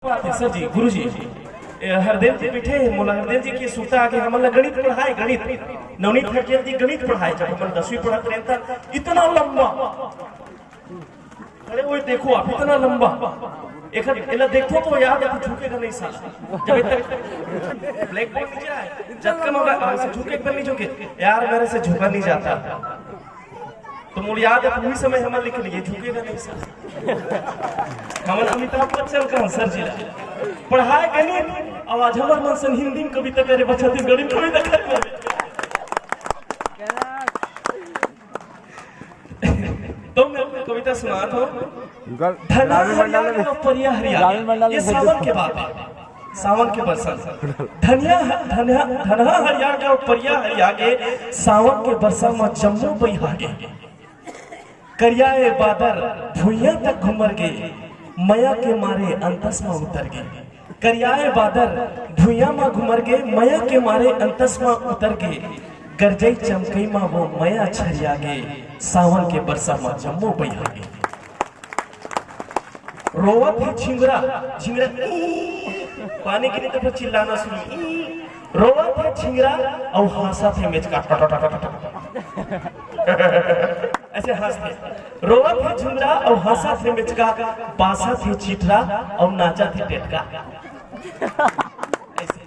Sir जी गुरु जी हरदेव जी बैठे मोला हरदेव जी की सुता आगे हमन गणित पढ़ाए गणित नवनीत हरदेव जी गणित पढ़ाए जब हमन 10वीं पढ़त रहे था इतना लंबा। अरे वो देखो आप इतना लंबा एक देखो तो याद है झुकेगा नहीं साला जब तक ब्लैक बोर्ड नीचे आए जब तक मैं ऐसे झुके एकदम नहीं झुके यार मेरे से झुका नहीं जाता तो मुझे याद है पूरी समय हम लिख लिए झुकेगा नहीं सर हमन अमिताभ बच्चन का सर जी पढ़ाए गणित आवाज हमर मन सन हिंदी में कविता करे छत्तीसगढ़ी में कविता करे तो मैं कविता सुनाता हूँ धना हरिया परिया हरिया ये सावन के बाद है सावन के बरसा धनिया धना हरिया का परिया हरिया के सावन के बरसा में जम्मू बहिहागे करियाए बादर भुइया तक घुमर गे मया के मारे अंतस में उतर गे करियाए बादर भुइया में घुमर गे मया के मारे अंतस में उतर गे गरजई चमकई में वो मया छरिया गे सावन के बरसा में जम्मू बहिया गे रोवत है झिंगरा झिंगरा पानी गिरी तो फिर चिल्लाना शुरू रोवत है झिंगरा और हंसा थे मेचका ऐसे हंसते रोवत थे झुमरा और हंसा थे मिचका बासा थे चीटरा और नाचा थे टेटका ऐसे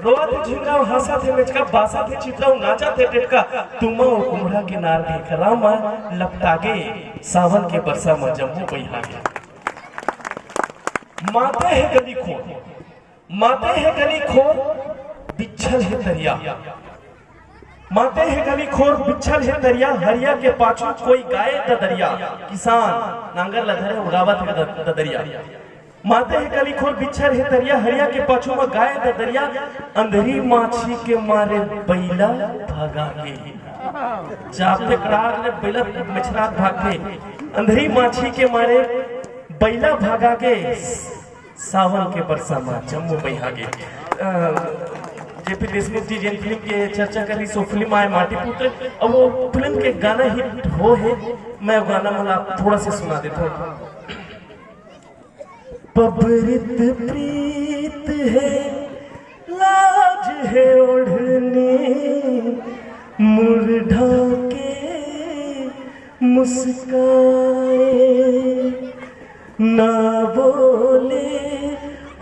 रोवत थे झुमरा और हंसा थे मिचका बासा थे चीटरा और नाचा थे टेटका तुम और कुम्हड़ा के नार देख रामा लपटागे सावन के बरसा में जम्मू बहिहागे माते है गली खोर माते है गली खोर बिच्छल है दरिया माते है गली खोर बिच्छल है दरिया हरिया के पाछू कोई गाय दरिया किसान नांगर लधरे उगावत है दरिया माते है गली खोर बिच्छल है दरिया हरिया के पाछू में गाय दरिया अंधेरी माछी के मारे बैला भागा के जापते कड़ाक ने बैला मछरात भागे अंधेरी माछी के मारे बैला भागा के सावन के बरसा में जम्मू बहिहागे जेपी देशमुख जी जिन फिल्म के चर्चा करी सो फिल्म आए माटी पुत्र अब वो फिल्म के गाना हिट हो है मैं गाना मतलब थोड़ा सा सुना देता हूँ। पबरित प्रीत है लाज है ओढ़नी मुरढ़ा के मुस्काए ना बोले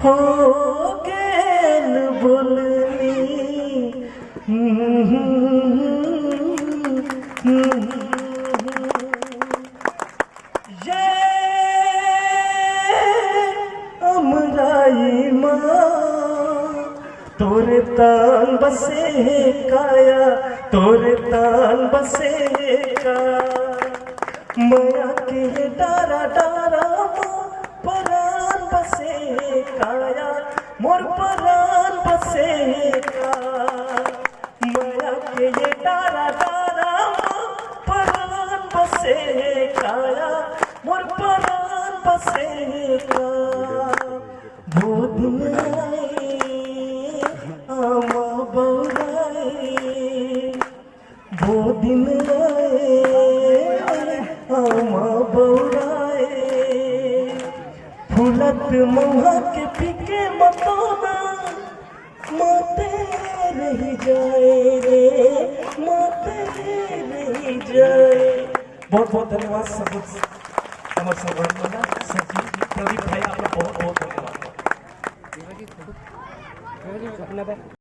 हो गैन बोलनी ये अमराई माँ तोरे तान बसे काया तोरे तान बसे का माया के डारा डारा परान बसे काया मोर परान बसे का माया के ये डारा डारा परान बसे काया मोर परान बसे का वो दिन आए आमा बौराए वो दिन आए आमा बौराए फूलत मौहा के पीके मतोना माते रही जाए रे माते रही जाए। बहुत बहुत धन्यवाद सब हमारे सर जी प्रदीप भाई आपका बहुत बहुत धन्यवाद।